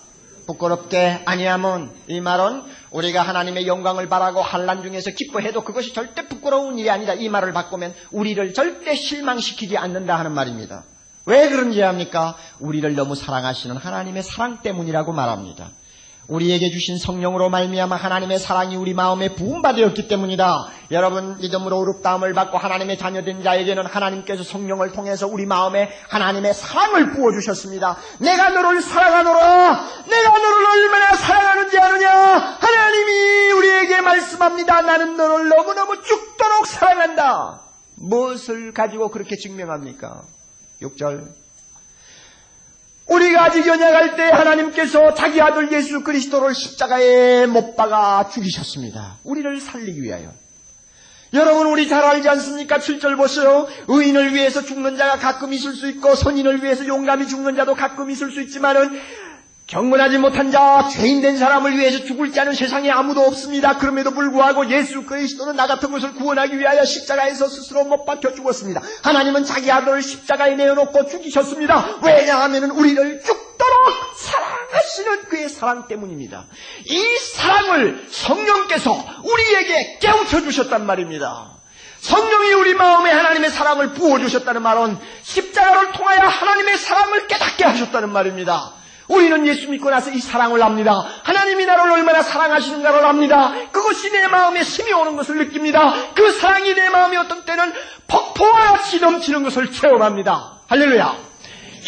S1: 부끄럽게 아니함은, 이 말은 우리가 하나님의 영광을 바라고 환난 중에서 기뻐해도 그것이 절대 부끄러운 일이 아니다. 이 말을 바꾸면 우리를 절대 실망시키지 않는다 하는 말입니다. 왜 그런지 압니까? 우리를 너무 사랑하시는 하나님의 사랑 때문이라고 말합니다. 우리에게 주신 성령으로 말미암아 하나님의 사랑이 우리 마음에 부음받았기 때문이다. 여러분, 믿음으로 의롭다함을 받고 하나님의 자녀된 자에게는 하나님께서 성령을 통해서 우리 마음에 하나님의 사랑을 부어주셨습니다. 내가 너를 사랑하노라. 내가 너를 얼마나 사랑하는지 아느냐. 하나님이 우리에게 말씀합니다. 나는 너를 너무너무 죽도록 사랑한다. 무엇을 가지고 그렇게 증명합니까? 6절 우리가 아직 연약할 때 하나님께서 자기 아들 예수 그리스도를 십자가에 못 박아 죽이셨습니다. 우리를 살리기 위하여. 여러분, 우리 잘 알지 않습니까? 7절 보세요. 의인을 위해서 죽는 자가 가끔 있을 수 있고 선인을 위해서 용감히 죽는 자도 가끔 있을 수 있지만은 경건하지 못한 자, 죄인된 사람을 위해서 죽을 자는 세상에 아무도 없습니다. 그럼에도 불구하고 예수 그리스도는 나 같은 것을 구원하기 위하여 십자가에서 스스로 못 박혀 죽었습니다. 하나님은 자기 아들을 십자가에 내어놓고 죽이셨습니다. 왜냐하면 우리를 죽도록 사랑하시는 그의 사랑 때문입니다. 이 사랑을 성령께서 우리에게 깨우쳐 주셨단 말입니다. 성령이 우리 마음에 하나님의 사랑을 부어주셨다는 말은 십자가를 통하여 하나님의 사랑을 깨닫게 하셨다는 말입니다. 우리는 예수 믿고 나서 이 사랑을 압니다. 하나님이 나를 얼마나 사랑하시는가를 압니다. 그것이 내 마음에 힘이 오는 것을 느낍니다. 그 사랑이 내 마음에 어떤 때는 폭포와 같이 넘치는 것을 체험합니다. 할렐루야.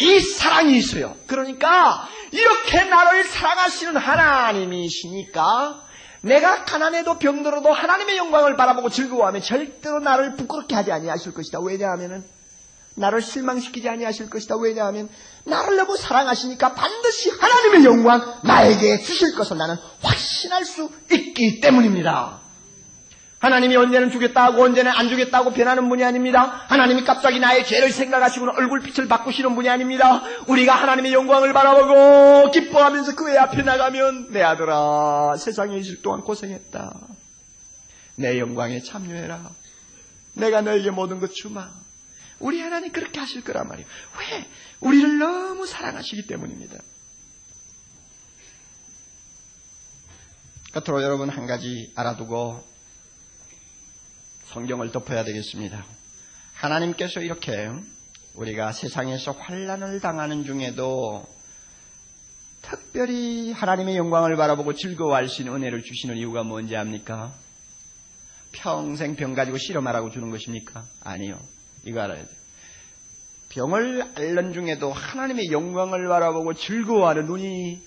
S1: 이 사랑이 있어요. 그러니까 이렇게 나를 사랑하시는 하나님이시니까 내가 가난해도 병들어도 하나님의 영광을 바라보고 즐거워하면 절대로 나를 부끄럽게 하지 아니하실 것이다. 왜냐하면 나를 실망시키지 아니하실 것이다. 왜냐하면 나를 너무 사랑하시니까 반드시 하나님의 영광 나에게 주실 것을 나는 확신할 수 있기 때문입니다. 하나님이 언제는 주겠다고 언제는 안 주겠다고 변하는 분이 아닙니다. 하나님이 갑자기 나의 죄를 생각하시고는 얼굴빛을 바꾸시는 분이 아닙니다. 우리가 하나님의 영광을 바라보고 기뻐하면서 그 애 앞에 나가면 내 아들아 세상에 있을 동안 고생했다. 내 영광에 참여해라. 내가 너에게 모든 것 주마. 우리 하나님 그렇게 하실 거란 말이에요. 왜? 우리를 너무 사랑하시기 때문입니다. 끝으로 여러분 한 가지 알아두고 성경을 덮어야 되겠습니다. 하나님께서 이렇게 우리가 세상에서 환난을 당하는 중에도 특별히 하나님의 영광을 바라보고 즐거워할 수 있는 은혜를 주시는 이유가 뭔지 압니까? 평생 병 가지고 실험하라고 주는 것입니까? 아니요. 이거 알아야 돼요. 병을 앓는 중에도 하나님의 영광을 바라보고 즐거워하는 눈이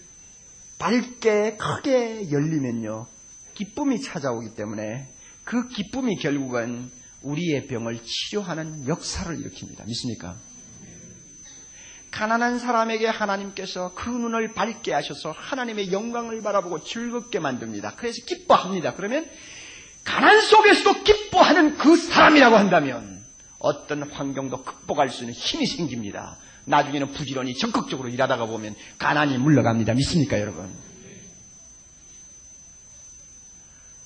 S1: 밝게 크게 열리면요. 기쁨이 찾아오기 때문에 그 기쁨이 결국은 우리의 병을 치료하는 역사를 일으킵니다. 믿습니까? 가난한 사람에게 하나님께서 그 눈을 밝게 하셔서 하나님의 영광을 바라보고 즐겁게 만듭니다. 그래서 기뻐합니다. 그러면 가난 속에서도 기뻐하는 그 사람이라고 한다면 어떤 환경도 극복할 수 있는 힘이 생깁니다. 나중에는 부지런히 적극적으로 일하다가 보면 가난이 물러갑니다. 믿습니까 여러분?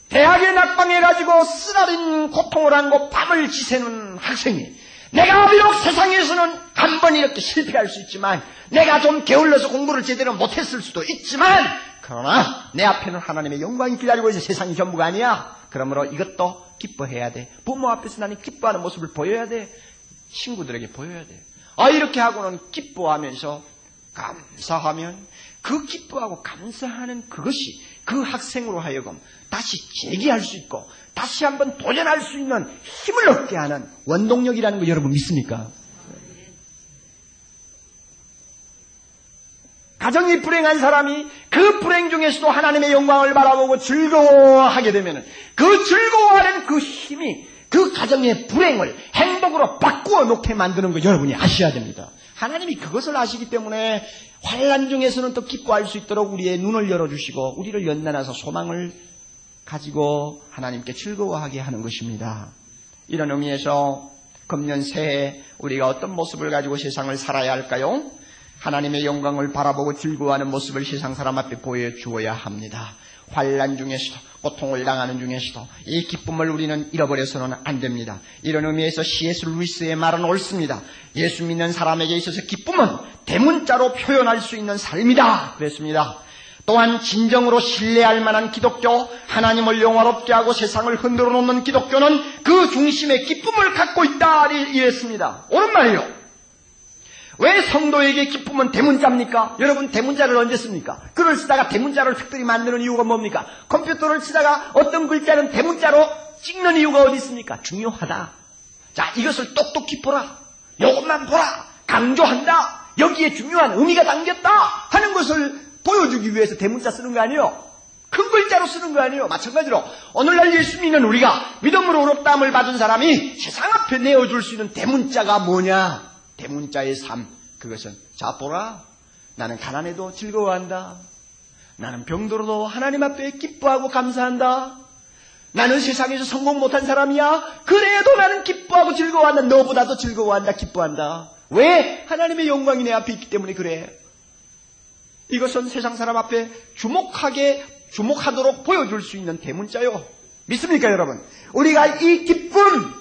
S1: 대학에 낙방해가지고 쓰라린 고통을 안고 밤을 지새는 학생이 내가 비록 세상에서는 한 번 이렇게 실패할 수 있지만 내가 좀 게을러서 공부를 제대로 못했을 수도 있지만 그러나 내 앞에는 하나님의 영광이 기다리고 있어. 세상이 전부가 아니야. 그러므로 이것도 기뻐해야 돼. 부모 앞에서 나는 기뻐하는 모습을 보여야 돼. 친구들에게 보여야 돼. 이렇게 하고는 기뻐하면서 감사하면 그 기뻐하고 감사하는 그것이 그 학생으로 하여금 다시 재기할 수 있고 다시 한번 도전할 수 있는 힘을 얻게 하는 원동력이라는 거 여러분 믿습니까? 가정이 불행한 사람이 그 불행 중에서도 하나님의 영광을 바라보고 즐거워하게 되면 그 즐거워하는 그 힘이 그 가정의 불행을 행복으로 바꾸어 놓게 만드는 거 여러분이 아셔야 됩니다. 하나님이 그것을 아시기 때문에 환난 중에서는 또 기뻐할 수 있도록 우리의 눈을 열어주시고 우리를 연단해서 소망을 가지고 하나님께 즐거워하게 하는 것입니다. 이런 의미에서 금년 새해 우리가 어떤 모습을 가지고 세상을 살아야 할까요? 하나님의 영광을 바라보고 즐거워하는 모습을 세상 사람 앞에 보여주어야 합니다. 환난 중에서도 고통을 당하는 중에서도 이 기쁨을 우리는 잃어버려서는 안 됩니다. 이런 의미에서 C.S. 루이스의 말은 옳습니다. 예수 믿는 사람에게 있어서 기쁨은 대문자로 표현할 수 있는 삶이다 그랬습니다. 또한 진정으로 신뢰할 만한 기독교, 하나님을 영화롭게 하고 세상을 흔들어 놓는 기독교는 그 중심에 기쁨을 갖고 있다 이랬습니다. 옳은 말이에요. 왜 성도에게 기쁨은 대문자입니까? 여러분 대문자를 언제 씁니까? 글을 쓰다가 대문자를 특별히 만드는 이유가 뭡니까? 컴퓨터를 쓰다가 어떤 글자는 대문자로 찍는 이유가 어디 있습니까? 중요하다. 자, 이것을 똑똑히 보라. 이것만 보라. 강조한다. 여기에 중요한 의미가 담겼다 하는 것을 보여주기 위해서 대문자 쓰는 거 아니에요? 큰 글자로 쓰는 거 아니에요? 마찬가지로 오늘날 예수 믿는 우리가 믿음으로 의롭다함을 받은 사람이 세상 앞에 내어줄 수 있는 대문자가 뭐냐? 대문자의 삶, 그것은 자 보라. 나는 가난해도 즐거워한다. 나는 병들어도 하나님 앞에 기뻐하고 감사한다. 나는 세상에서 성공 못한 사람이야. 그래도 나는 기뻐하고 즐거워한다. 너보다도 즐거워한다. 기뻐한다. 왜? 하나님의 영광이 내 앞에 있기 때문에 그래. 이것은 세상 사람 앞에 주목하도록 보여줄 수 있는 대문자요. 믿습니까 여러분? 우리가 이 기쁨,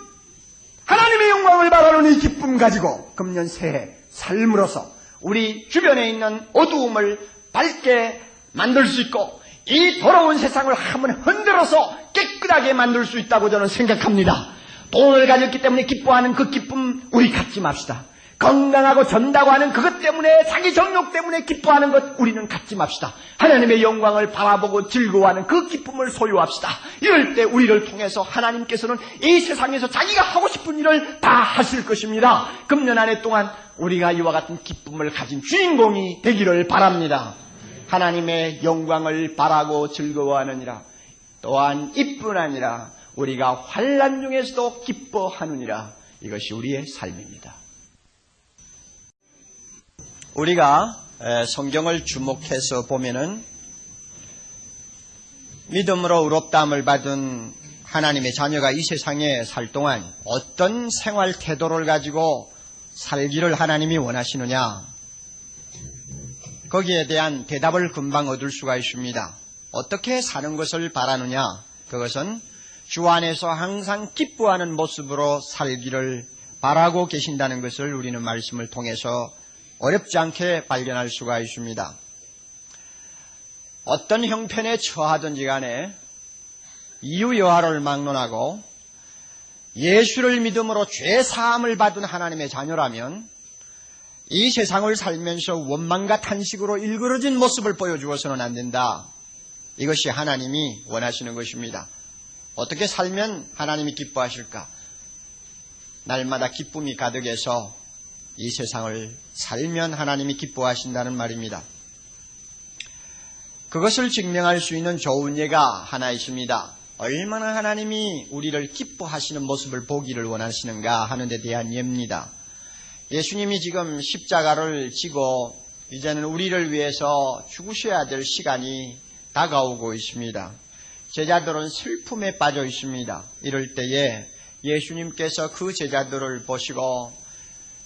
S1: 하나님의 영광을 바라는 이 기쁨 가지고 금년 새해 삶으로서 우리 주변에 있는 어두움을 밝게 만들 수 있고 이 더러운 세상을 한번 흔들어서 깨끗하게 만들 수 있다고 저는 생각합니다. 돈을 가졌기 때문에 기뻐하는 그 기쁨 우리 갖지 맙시다. 건강하고 전다고 하는 그것 때문에, 자기 정욕 때문에 기뻐하는 것 우리는 갖지 맙시다. 하나님의 영광을 바라보고 즐거워하는 그 기쁨을 소유합시다. 이럴 때 우리를 통해서 하나님께서는 이 세상에서 자기가 하고 싶은 일을 다 하실 것입니다. 금년 한 해 동안 우리가 이와 같은 기쁨을 가진 주인공이 되기를 바랍니다. 하나님의 영광을 바라고 즐거워하느니라. 또한 이뿐 아니라 우리가 환난 중에서도 기뻐하느니라. 이것이 우리의 삶입니다. 우리가 성경을 주목해서 보면은 믿음으로 의롭다함을 받은 하나님의 자녀가 이 세상에 살 동안 어떤 생활 태도를 가지고 살기를 하나님이 원하시느냐, 거기에 대한 대답을 금방 얻을 수가 있습니다. 어떻게 사는 것을 바라느냐, 그것은 주 안에서 항상 기뻐하는 모습으로 살기를 바라고 계신다는 것을 우리는 말씀을 통해서 어렵지 않게 발견할 수가 있습니다. 어떤 형편에 처하든지 간에 이유여하를 막론하고 예수를 믿음으로 죄사함을 받은 하나님의 자녀라면 이 세상을 살면서 원망과 탄식으로 일그러진 모습을 보여주어서는 안 된다. 이것이 하나님이 원하시는 것입니다. 어떻게 살면 하나님이 기뻐하실까? 날마다 기쁨이 가득해서 이 세상을 살면 하나님이 기뻐하신다는 말입니다. 그것을 증명할 수 있는 좋은 예가 하나 있습니다. 얼마나 하나님이 우리를 기뻐하시는 모습을 보기를 원하시는가 하는 데 대한 예입니다. 예수님이 지금 십자가를 지고 이제는 우리를 위해서 죽으셔야 될 시간이 다가오고 있습니다. 제자들은 슬픔에 빠져 있습니다. 이럴 때에 예수님께서 그 제자들을 보시고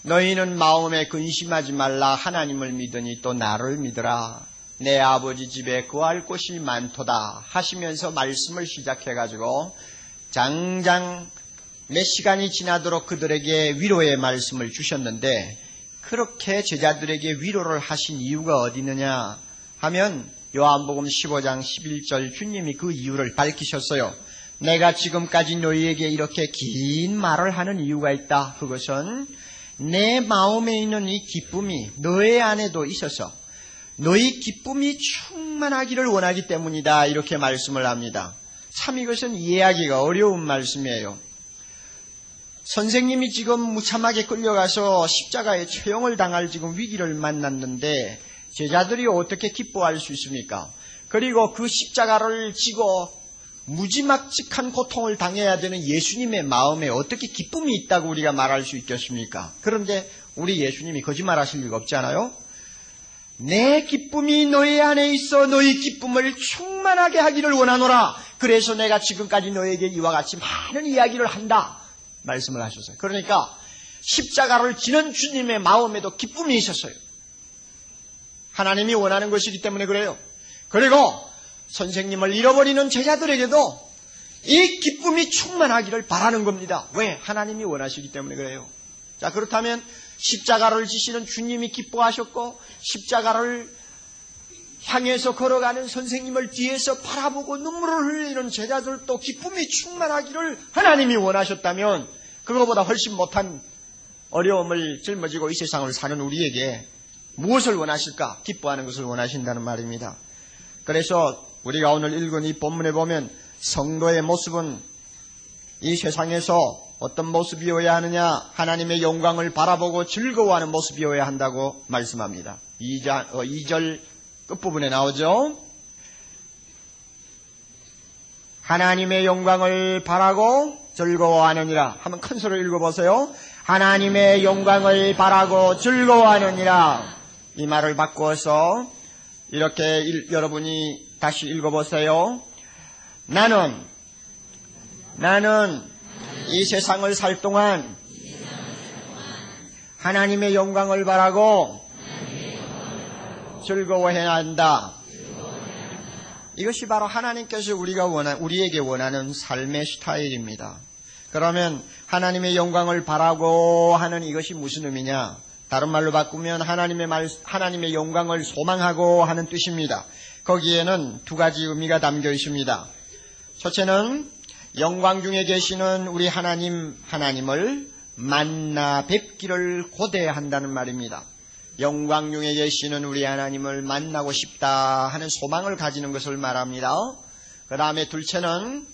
S1: 너희는 마음에 근심하지 말라. 하나님을 믿으니 또 나를 믿으라. 내 아버지 집에 거할 곳이 많도다 하시면서 말씀을 시작해가지고 장장 몇 시간이 지나도록 그들에게 위로의 말씀을 주셨는데, 그렇게 제자들에게 위로를 하신 이유가 어디 있느냐 하면 요한복음 15장 11절 주님이 그 이유를 밝히셨어요. 내가 지금까지 너희에게 이렇게 긴 말을 하는 이유가 있다. 그것은 내 마음에 있는 이 기쁨이 너희 안에도 있어서 너희 기쁨이 충만하기를 원하기 때문이다. 이렇게 말씀을 합니다. 참 이것은 이해하기가 어려운 말씀이에요. 선생님이 지금 무참하게 끌려가서 십자가에 처형을 당할 지금 위기를 만났는데 제자들이 어떻게 기뻐할 수 있습니까? 그리고 그 십자가를 지고 무지막지한 고통을 당해야 되는 예수님의 마음에 어떻게 기쁨이 있다고 우리가 말할 수 있겠습니까? 그런데 우리 예수님이 거짓말하실 리가 없지 않아요? 내 기쁨이 너희 안에 있어 너희 기쁨을 충만하게 하기를 원하노라. 그래서 내가 지금까지 너에게 이와 같이 많은 이야기를 한다 말씀을 하셨어요. 그러니까 십자가를 지는 주님의 마음에도 기쁨이 있었어요. 하나님이 원하는 것이기 때문에 그래요. 그리고 선생님을 잃어버리는 제자들에게도 이 기쁨이 충만하기를 바라는 겁니다. 왜? 하나님이 원하시기 때문에 그래요. 자, 그렇다면 십자가를 지시는 주님이 기뻐하셨고 십자가를 향해서 걸어가는 선생님을 뒤에서 바라보고 눈물을 흘리는 제자들도 기쁨이 충만하기를 하나님이 원하셨다면 그거보다 훨씬 못한 어려움을 짊어지고 이 세상을 사는 우리에게 무엇을 원하실까? 기뻐하는 것을 원하신다는 말입니다. 그래서 우리가 오늘 읽은 이 본문에 보면 성도의 모습은 이 세상에서 어떤 모습이어야 하느냐? 하나님의 영광을 바라보고 즐거워하는 모습이어야 한다고 말씀합니다. 2절 끝부분에 나오죠. 하나님의 영광을 바라고 즐거워하느니라. 한번 큰 소리로 읽어보세요. 하나님의 영광을 바라고 즐거워하느니라. 이 말을 바꾸어서 이렇게 여러분이 다시 읽어보세요. 나는 이 세상을 살 동안 하나님의 영광을 바라고 즐거워해야 한다. 이것이 바로 하나님께서 우리에게 원하는 삶의 스타일입니다. 그러면 하나님의 영광을 바라고 하는 이것이 무슨 의미냐? 다른 말로 바꾸면 하나님의 영광을 소망하고 하는 뜻입니다. 거기에는 두 가지 의미가 담겨 있습니다. 첫째는 영광 중에 계시는 우리 하나님을 만나 뵙기를 고대한다는 말입니다. 영광 중에 계시는 우리 하나님을 만나고 싶다 하는 소망을 가지는 것을 말합니다. 그 다음에 둘째는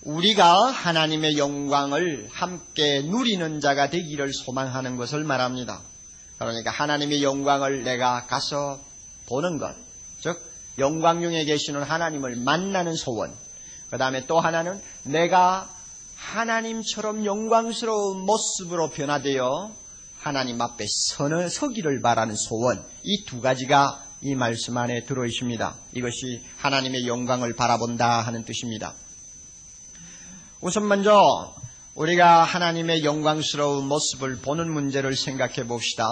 S1: 우리가 하나님의 영광을 함께 누리는 자가 되기를 소망하는 것을 말합니다. 그러니까 하나님의 영광을 내가 가서 보는 것, 즉 영광 중에 계시는 하나님을 만나는 소원. 그 다음에 또 하나는 내가 하나님처럼 영광스러운 모습으로 변화되어 하나님 앞에 서기를 바라는 소원. 이 두 가지가 이 말씀 안에 들어있습니다. 이것이 하나님의 영광을 바라본다 하는 뜻입니다. 우선 먼저 우리가 하나님의 영광스러운 모습을 보는 문제를 생각해 봅시다.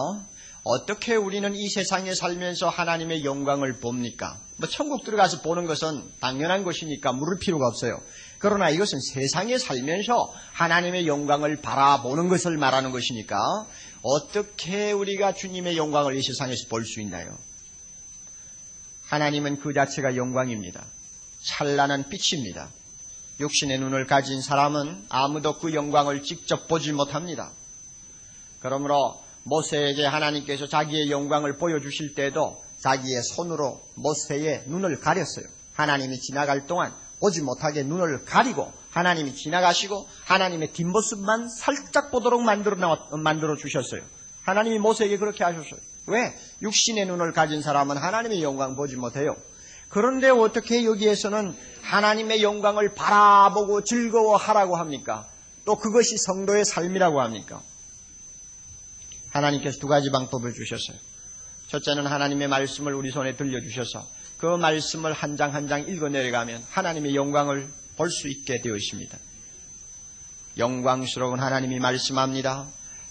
S1: 어떻게 우리는 이 세상에 살면서 하나님의 영광을 봅니까? 천국 들어가서 보는 것은 당연한 것이니까 물을 필요가 없어요. 그러나 이것은 세상에 살면서 하나님의 영광을 바라보는 것을 말하는 것이니까 어떻게 우리가 주님의 영광을 이 세상에서 볼 수 있나요? 하나님은 그 자체가 영광입니다. 찬란한 빛입니다. 육신의 눈을 가진 사람은 아무도 그 영광을 직접 보지 못합니다. 그러므로 모세에게 하나님께서 자기의 영광을 보여주실 때도 자기의 손으로 모세의 눈을 가렸어요. 하나님이 지나갈 동안 보지 못하게 눈을 가리고 하나님이 지나가시고 하나님의 뒷모습만 살짝 보도록 만들어 주셨어요. 하나님이 모세에게 그렇게 하셨어요. 왜? 육신의 눈을 가진 사람은 하나님의 영광 보지 못해요. 그런데 어떻게 여기에서는 하나님의 영광을 바라보고 즐거워하라고 합니까? 또 그것이 성도의 삶이라고 합니까? 하나님께서 두 가지 방법을 주셨어요. 첫째는 하나님의 말씀을 우리 손에 들려주셔서 그 말씀을 한 장 한 장 읽어내려가면 하나님의 영광을 볼 수 있게 되어 있습니다. 영광스러운 하나님이 말씀합니다.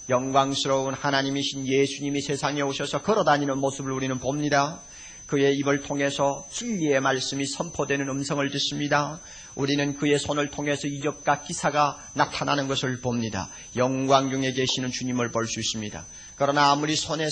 S1: 영광스러운 하나님이신 예수님이 세상에 오셔서 걸어다니는 모습을 우리는 봅니다. 그의 입을 통해서 진리의 말씀이 선포되는 음성을 듣습니다. 우리는 그의 손을 통해서 이적과 기사가 나타나는 것을 봅니다. 영광 중에 계시는 주님을 볼 수 있습니다. 그러나 아무리 손에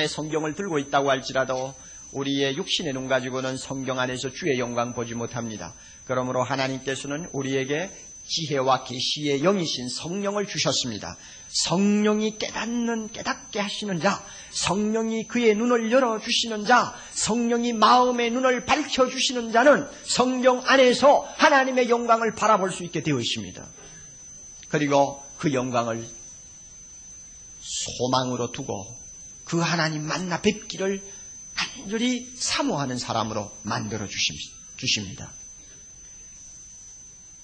S1: 성경을 들고 있다고 할지라도 우리의 육신의 눈 가지고는 성경 안에서 주의 영광 보지 못합니다. 그러므로 하나님께서는 우리에게 지혜와 계시의 영이신 성령을 주셨습니다. 성령이 깨닫게 하시는 자, 성령이 그의 눈을 열어주시는 자, 성령이 마음의 눈을 밝혀주시는 자는 성경 안에서 하나님의 영광을 바라볼 수 있게 되어 있습니다. 그리고 그 영광을 소망으로 두고 그 하나님 만나 뵙기를 간절히 사모하는 사람으로 만들어 주십니다.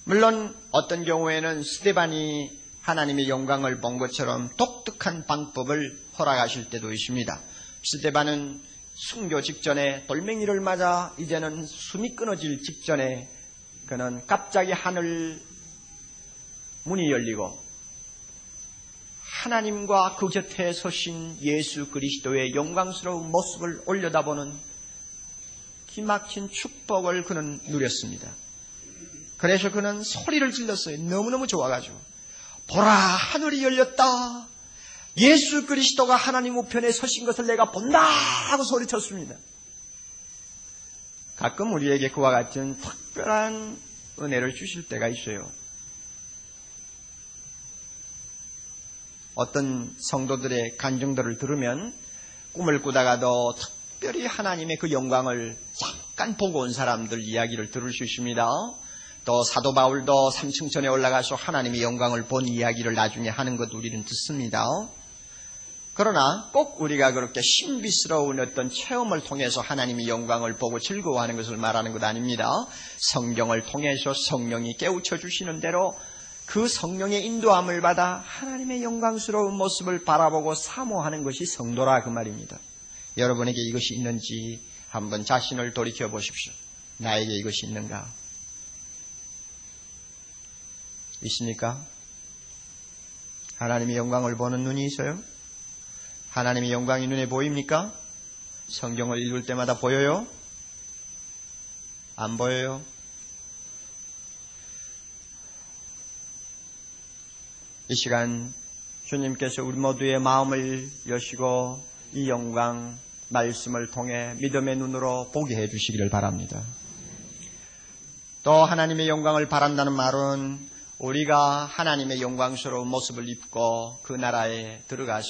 S1: 물론 어떤 경우에는 스데반이 하나님의 영광을 본 것처럼 독특한 방법을 허락하실 때도 있습니다. 스데반은 순교 직전에 돌멩이를 맞아 이제는 숨이 끊어질 직전에 그는 갑자기 하늘 문이 열리고 하나님과 그 곁에 서신 예수 그리스도의 영광스러운 모습을 올려다보는 기막힌 축복을 그는 누렸습니다. 그래서 그는 소리를 질렀어요. 너무너무 좋아가지고. 보라, 하늘이 열렸다. 예수 그리스도가 하나님 우편에 서신 것을 내가 본다 하고 소리쳤습니다. 가끔 우리에게 그와 같은 특별한 은혜를 주실 때가 있어요. 어떤 성도들의 간증들을 들으면 꿈을 꾸다가도 특별히 하나님의 그 영광을 잠깐 보고 온 사람들 이야기를 들을 수 있습니다. 또 사도 바울도 3층천에 올라가서 하나님의 영광을 본 이야기를 나중에 하는 것 우리는 듣습니다. 그러나 꼭 우리가 그렇게 신비스러운 어떤 체험을 통해서 하나님의 영광을 보고 즐거워하는 것을 말하는 것 아닙니다. 성경을 통해서 성령이 깨우쳐 주시는 대로 그 성령의 인도함을 받아 하나님의 영광스러운 모습을 바라보고 사모하는 것이 성도라 그 말입니다. 여러분에게 이것이 있는지 한번 자신을 돌이켜 보십시오. 나에게 이것이 있는가? 있습니까? 하나님의 영광을 보는 눈이 있어요? 하나님의 영광이 눈에 보입니까? 성경을 읽을 때마다 보여요? 안 보여요? 이 시간 주님께서 우리 모두의 마음을 여시고 이 영광 말씀을 통해 믿음의 눈으로 보게 해주시기를 바랍니다. 또 하나님의 영광을 바란다는 말은 우리가 하나님의 영광스러운 모습을 입고 그 나라에 들어가서